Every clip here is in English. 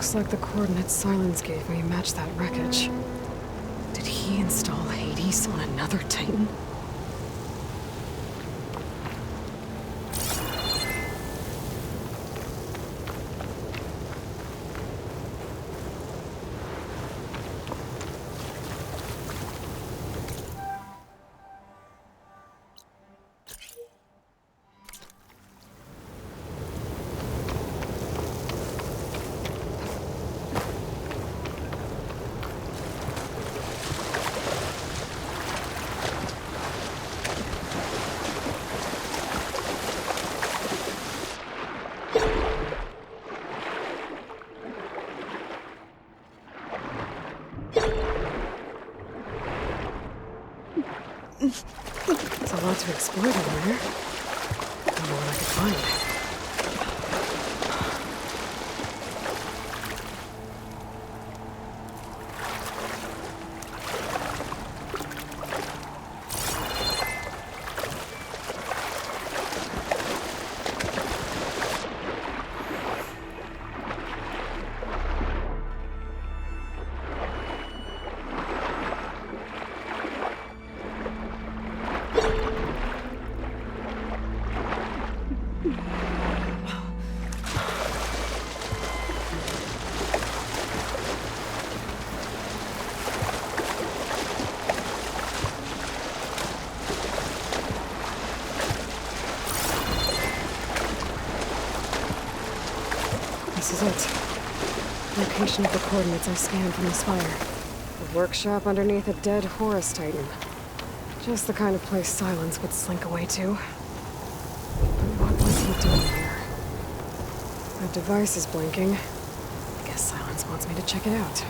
Looks like the coordinates Silence gave me match that wreckage. Did he install Hades on another Titan? There's a lot to explore down there. Don't know what I could find. This is it. Location of the coordinates I scanned from the spire. A workshop underneath a dead Horus Titan. Just the kind of place Silence would slink away to. But what was he doing here? That device is blinking. I guess Silence wants me to check it out.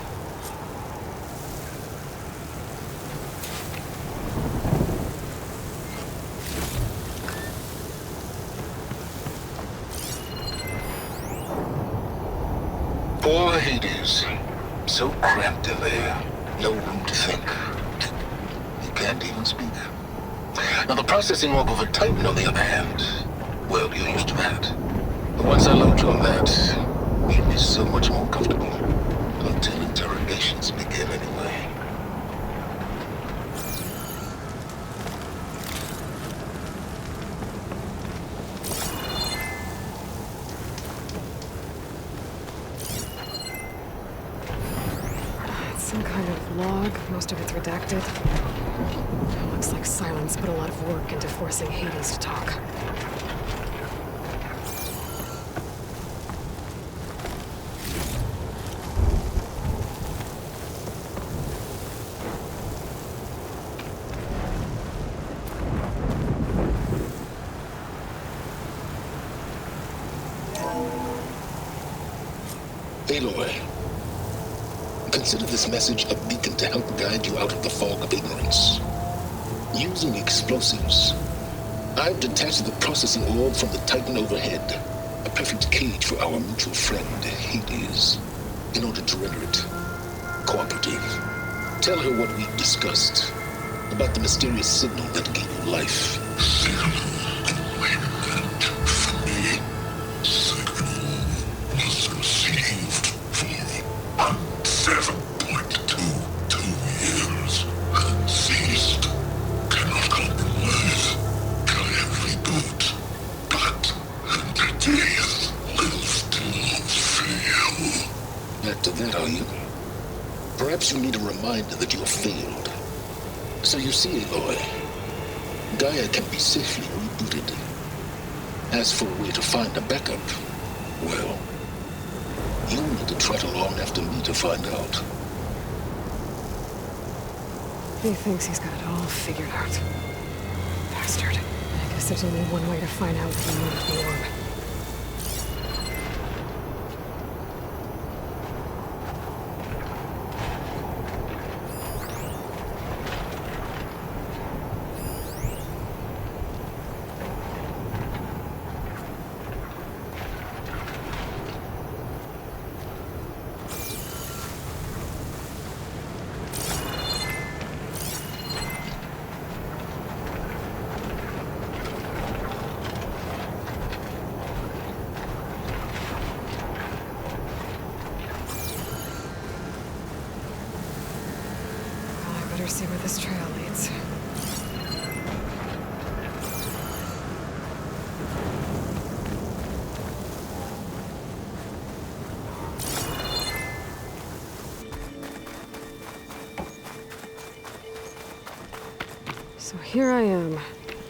Poor Hades. So cramped in there. No room to think. He can't even speak. Now the processing orb of a Titan, on the other hand, well, you're used to that. But once I load you on that, you'll be so much more comfortable. Until interrogations begin anyway. Some kind of log, most of it's redacted. Looks like Silence put a lot of work into forcing Hades to talk. Aloy. Consider this message a beacon to help guide you out of the fog of ignorance. Using explosives, I've detached the processing orb from the Titan overhead, a perfect cage for our mutual friend, Hades, in order to render it cooperative. Tell her what we've discussed about the mysterious signal that gave you life. Perhaps you need a reminder that you have failed. So you see, Aloy, Gaia can be safely rebooted. As for a way to find a backup, well, you'll need to trot along after me to find out. He thinks he's got it all figured out. Bastard. I guess there's only one way to find out what he knew of the orb. Better see where this trail leads. So here I am,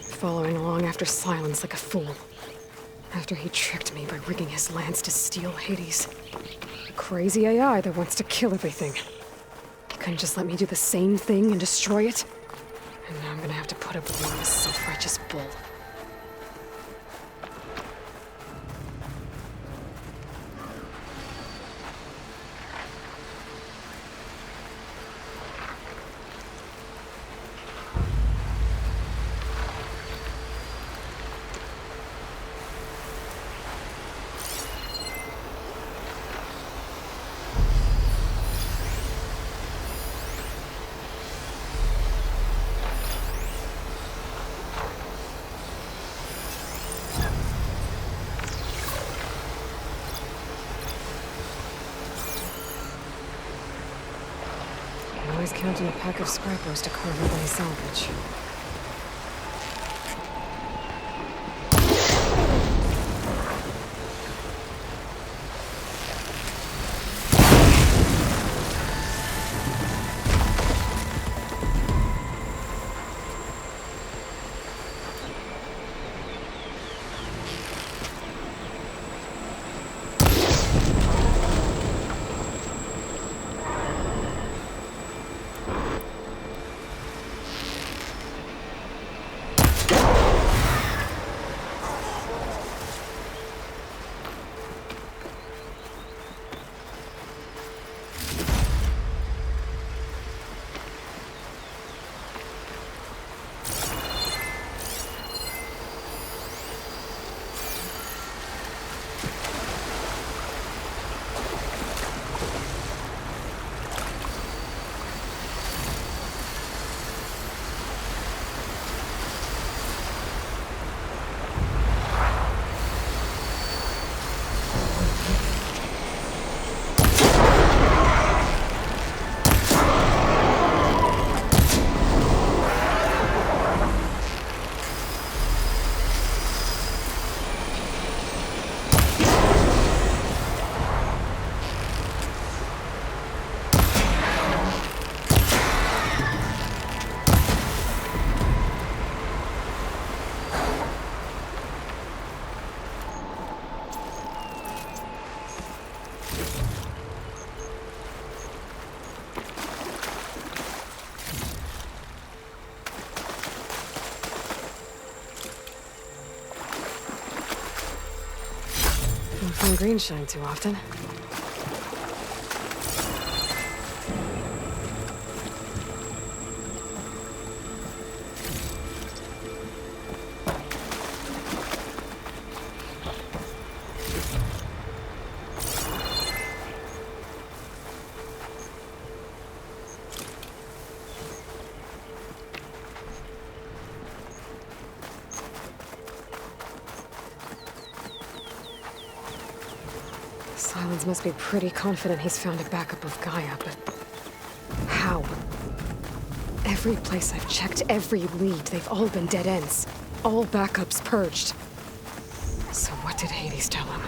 following along after Silence like a fool. After he tricked me by rigging his lance to steal Hades. A crazy AI that wants to kill everything. He couldn't just let me do the same thing and destroy it? And now I'm gonna have to put up with more of his self-righteous bull. Always counting a pack of scrappers to carve up any salvage. Don't find green shine too often. Silence must be pretty confident he's found a backup of Gaia, but how? Every place I've checked, every lead, they've all been dead ends. All backups purged. So what did Hades tell him?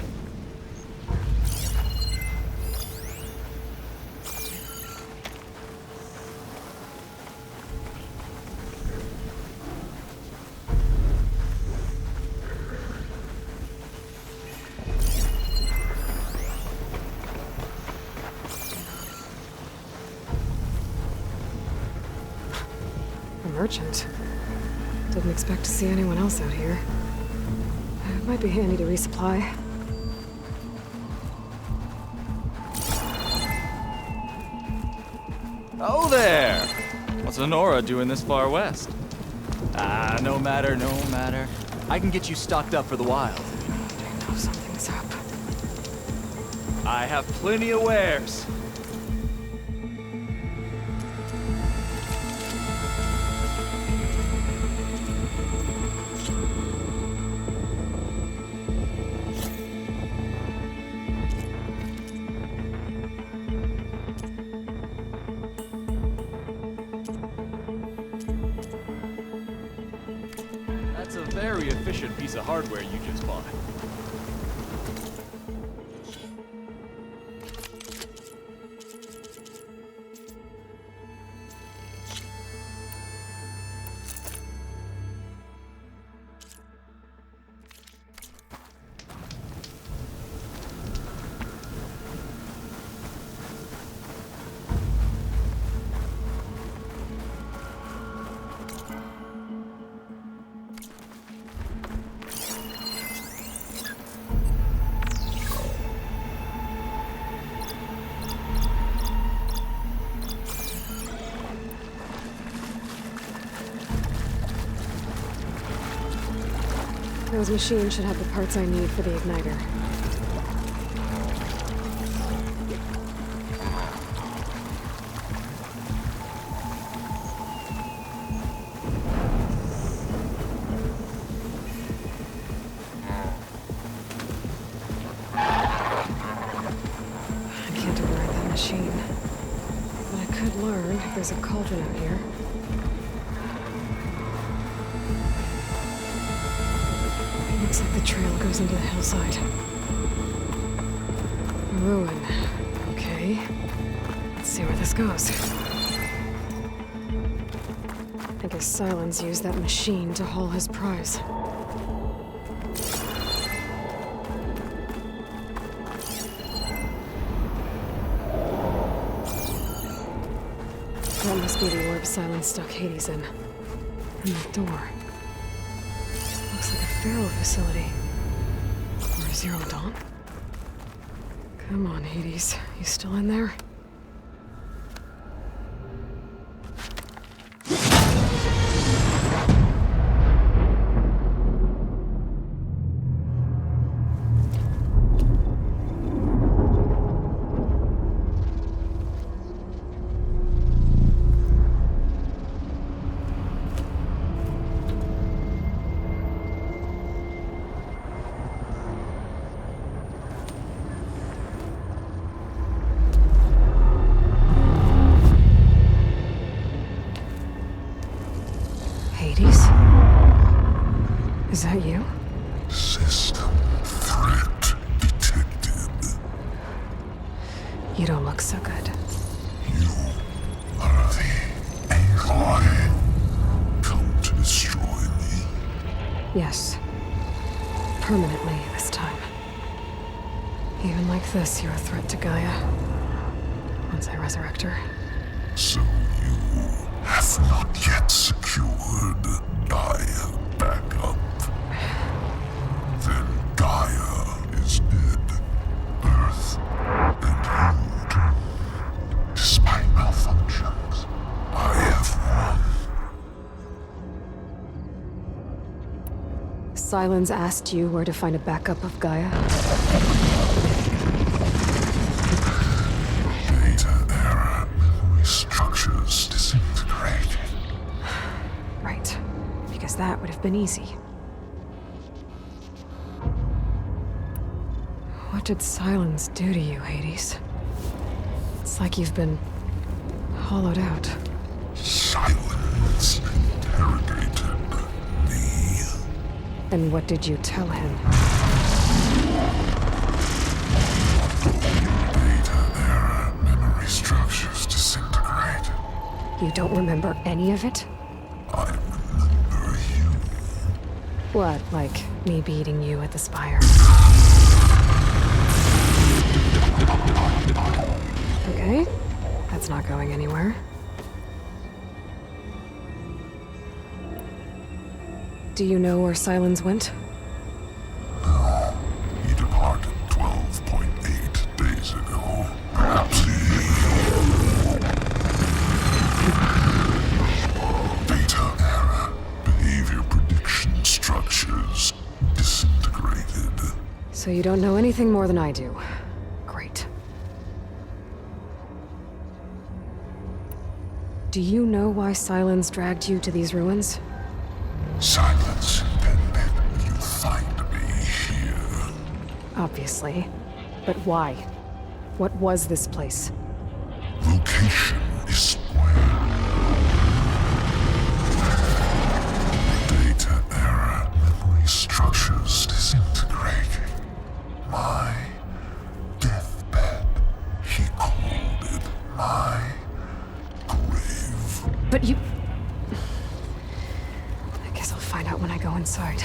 Merchant. Didn't expect to see anyone else out here. It might be handy to resupply. Oh there! What's Honora doing this far west? Ah, no matter, no matter. I can get you stocked up for the wild. I know something's up. I have plenty of wares. very efficient piece of hardware you just bought. Those machines should have the parts I need for the igniter. I can't override that machine. But I could learn if there's a cauldron out here. Looks like the trail goes into the hillside. A ruin. Okay. Let's see where this goes. I guess Silence used that machine to haul his prize. That must be the orb Silence stuck Hades in. And that door. Looks like a Pharaoh facility. Or Zero Dawn? Come on, Hades. You still in there? Hades? Is that you? System threat detected. You don't look so good. You are the Aloy. Come to destroy me. Yes. Permanently this time. Even like this, you're a threat to Gaia. Once I resurrect her. So you have not yet secured Gaia back up. Then Gaia is dead. Earth and you doomed. Despite malfunctions, I have won. Silence asked you where to find a backup of Gaia? Data era memory structures disintegrated. Right. Because that would have been easy. What did Silence do to you, Hades? It's like you've been hollowed out. Silence interrogated me. And what did you tell him? Data era memory structures disintegrated. You don't remember any of it? I remember you. What, like me beating you at the spire? Okay, that's not going anywhere. Do you know where Silence went? No, he departed 12.8 days ago. Perhaps Data era behavior prediction structures disintegrated. So you don't know anything more than I do. Great. Do you know why Silence dragged you to these ruins? Silence intended you find me here. Obviously. But why? What was this place? Location is where data era But you... I guess I'll find out when I go inside.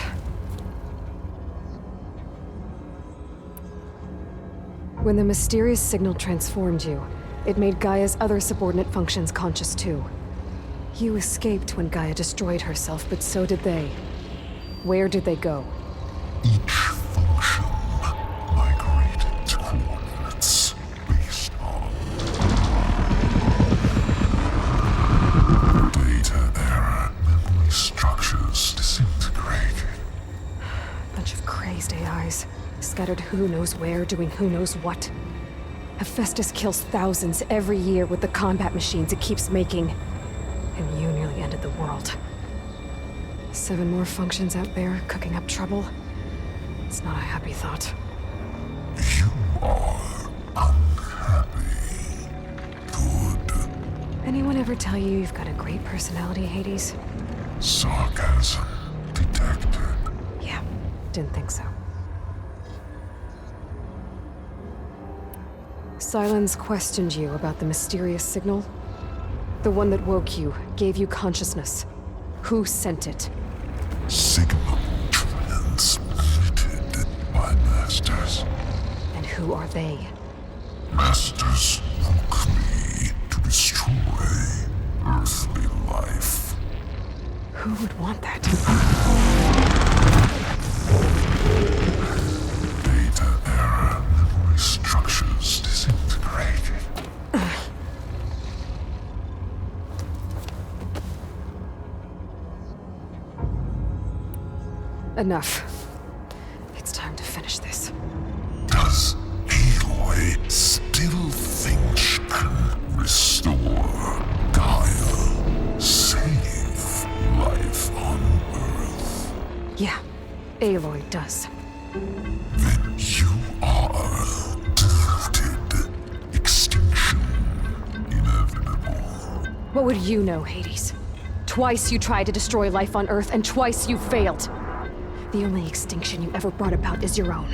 When the mysterious signal transformed you, it made Gaia's other subordinate functions conscious too. You escaped when Gaia destroyed herself, but so did they. Where did they go? Each function migrated to coordinates based on data error, memory structures disintegrated. Bunch of crazed AIs, scattered who knows where, doing who knows what. Hephaestus kills thousands every year with the combat machines it keeps making. And you nearly ended the world. 7 more functions out there, cooking up trouble. It's not a happy thought. You are unhappy. Good. Anyone ever tell you you've got a great personality, Hades? Sarcasm detected. Yeah, didn't think so. Silence questioned you about the mysterious signal. The one that woke you, gave you consciousness. Who sent it? Signal transmitted by masters. And who are they? Masters woke me to destroy earthly life. Who would want that? Data error, memory structures disintegrated. Enough. It's time to finish this. Does Aloy still think she can restore Gaia, save life on Earth? Yeah, Aloy does. Then you are deluded. Extinction inevitable. What would you know, Hades? Twice you tried to destroy life on Earth, and twice you failed. The only extinction you ever brought about is your own.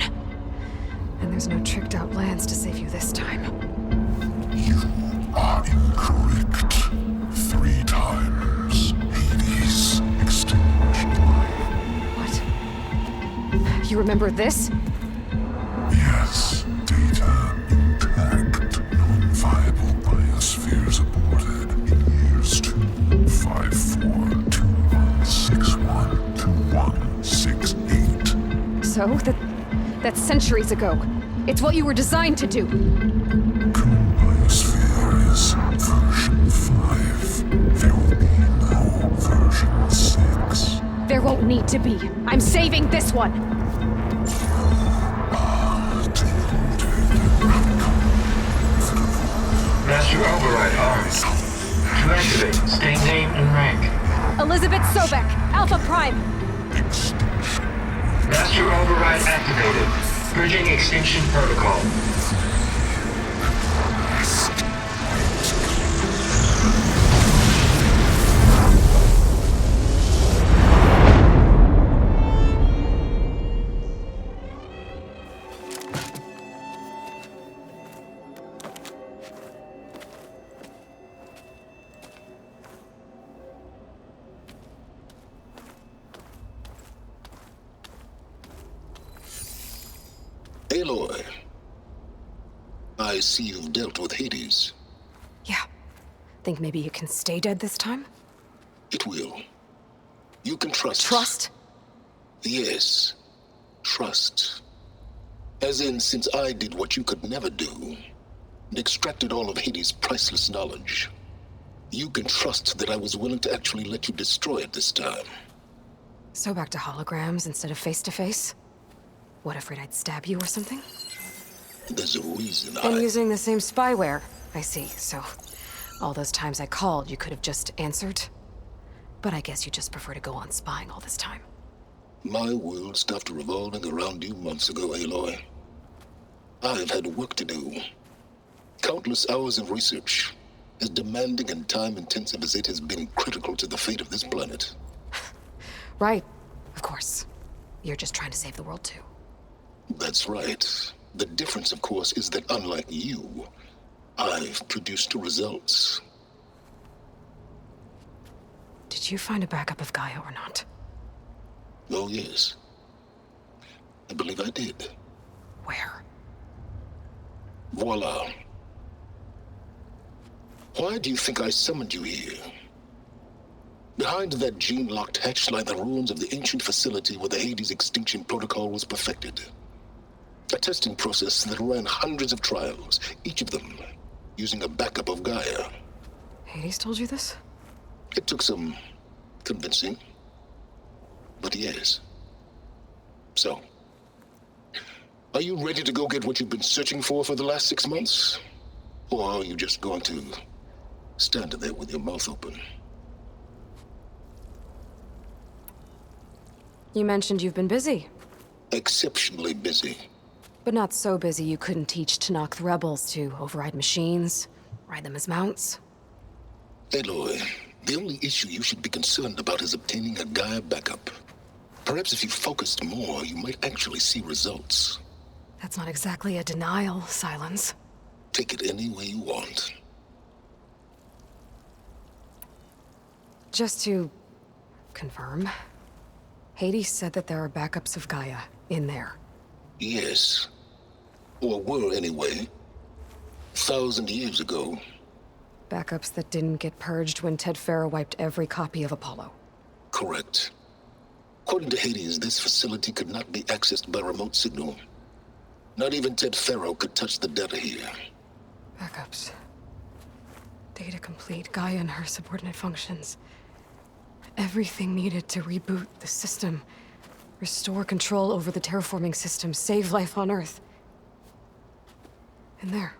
And there's no tricked-out lands to save you this time. You are incorrect. 3 times. Hades extinction. What? You remember this? Yes, data intact. Non-viable biospheres aborted in years 254, 2161, 2168. So, that's centuries ago. It's what you were designed to do. Current biosphere is version 5. There will be no version 6. There won't need to be. I'm saving this one. Master override arms. To activate, state name and rank. Elizabeth Sobek, Alpha Prime. Extinction. Master override activated. Bridging extinction protocol. Aloy, I see you've dealt with Hades. Yeah. Think maybe you can stay dead this time? It will. You can trust. Trust? Yes. Trust. As in, since I did what you could never do, and extracted all of Hades' priceless knowledge, you can trust that I was willing to actually let you destroy it this time. So back to holograms instead of face-to-face? What, afraid I'd stab you or something? There's a reason And using the same spyware. I see, so... all those times I called, you could have just answered? But I guess you just prefer to go on spying all this time. My world stopped revolving around you months ago, Aloy. I've had work to do. Countless hours of research, as demanding and time-intensive as it has been critical to the fate of this planet. Right, of course. You're just trying to save the world too. That's right. The difference, of course, is that unlike you, I've produced results. Did you find a backup of Gaia or not? Oh, yes. I believe I did. Where? Voila. Why do you think I summoned you here? Behind that gene-locked hatch lie the ruins of the ancient facility where the Hades extinction protocol was perfected. A testing process that ran hundreds of trials, each of them using a backup of Gaia. Hades told you this? It took some convincing, but yes. So, are you ready to go get what you've been searching for the last 6 months? Or are you just going to stand there with your mouth open? You mentioned you've been busy. Exceptionally busy. But not so busy you couldn't teach Tanakh the rebels to override machines, ride them as mounts. Aloy, the only issue you should be concerned about is obtaining a Gaia backup. Perhaps if you focused more, you might actually see results. That's not exactly a denial, Silence. Take it any way you want. Just to confirm, Hades said that there are backups of Gaia in there. Yes. Or were anyway. 1,000 years ago. Backups that didn't get purged when Ted Farrow wiped every copy of Apollo. Correct. According to Hades, this facility could not be accessed by remote signal. Not even Ted Farrow could touch the data here. Backups. Data complete, Gaia and her subordinate functions. Everything needed to reboot the system. Restore control over the terraforming system, save life on Earth. And there.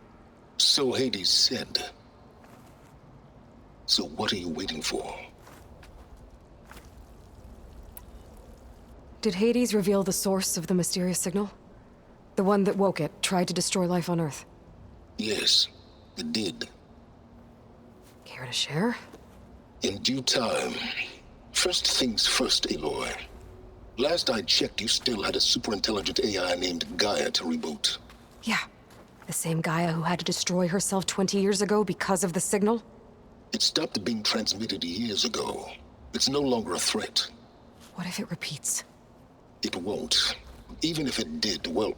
So Hades said. So what are you waiting for? Did Hades reveal the source of the mysterious signal? The one that woke it, tried to destroy life on Earth? Yes, it did. Care to share? In due time. First things first, Aloy. Last I checked, you still had a superintelligent AI named Gaia to reboot. Yeah. The same Gaia who had to destroy herself 20 years ago because of the signal? It stopped being transmitted years ago. It's no longer a threat. What if it repeats? It won't. Even if it did, well...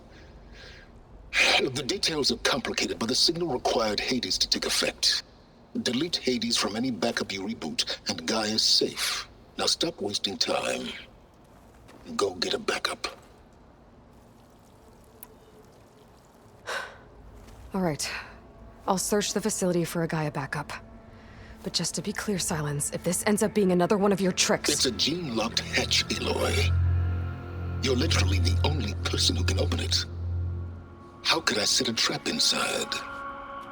The details are complicated, but the signal required Hades to take effect. Delete Hades from any backup you reboot, and Gaia's safe. Now stop wasting time. Go get a backup. All right. I'll search the facility for a Gaia backup. But just to be clear, Silence, if this ends up being another one of your tricks... It's a gene-locked hatch, Aloy. You're literally the only person who can open it. How could I set a trap inside?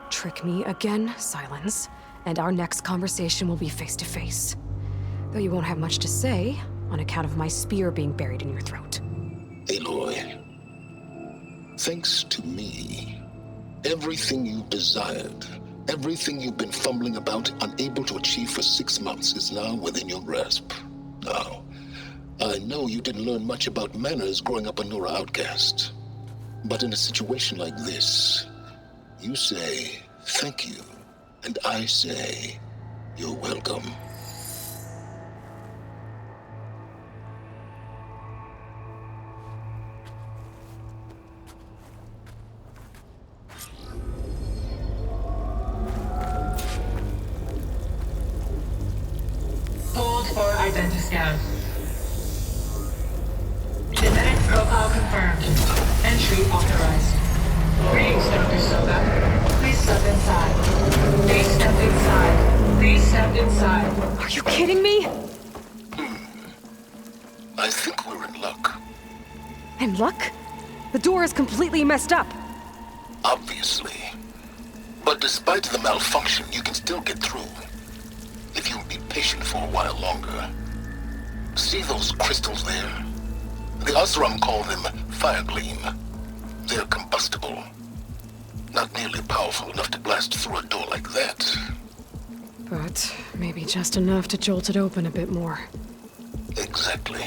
Trick me again, Silence, and our next conversation will be face-to-face. Though you won't have much to say, on account of my spear being buried in your throat. Aloy, thanks to me, everything you desired, everything you've been fumbling about, unable to achieve for 6 months, is now within your grasp. Now, I know you didn't learn much about manners growing up a Nora outcast. But in a situation like this, you say, thank you, and I say, you're welcome. Hold for identiscan. Genetic profile confirmed. Entry authorized. Greetings, Dr. Soga. Please step inside. Please step inside. Please step inside. Are you kidding me? I think we're in luck. And luck? The door is completely messed up. Obviously. But despite the malfunction, you can still get through. If you'll be patient for a while longer. See those crystals there? The Osram call them fire gleam. They're combustible. Not nearly powerful enough to blast through a door like that. But maybe just enough to jolt it open a bit more. Exactly.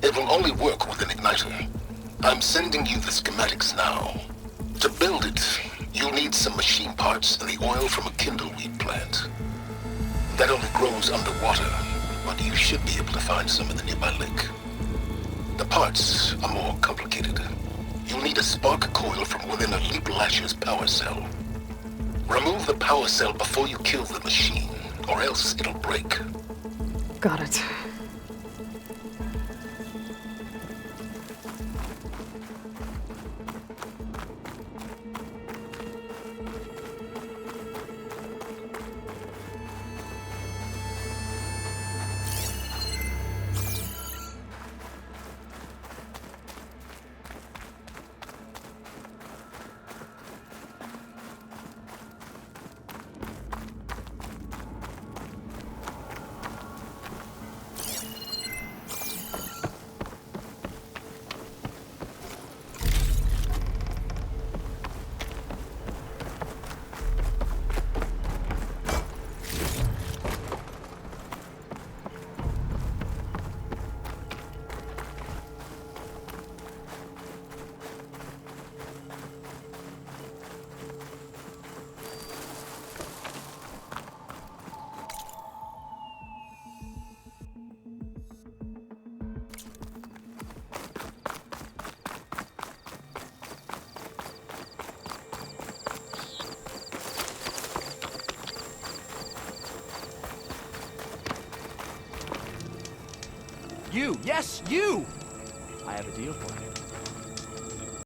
It will only work with an igniter. I'm sending you the schematics now. To build it, you'll need some machine parts and the oil from a kindleweed plant. That only grows underwater, but you should be able to find some in the nearby lake. The parts are more complicated. You'll need a spark coil from within a Leap Lasher's power cell. Remove the power cell before you kill the machine, or else it'll break. Got it. You! Yes, you! I have a deal for you.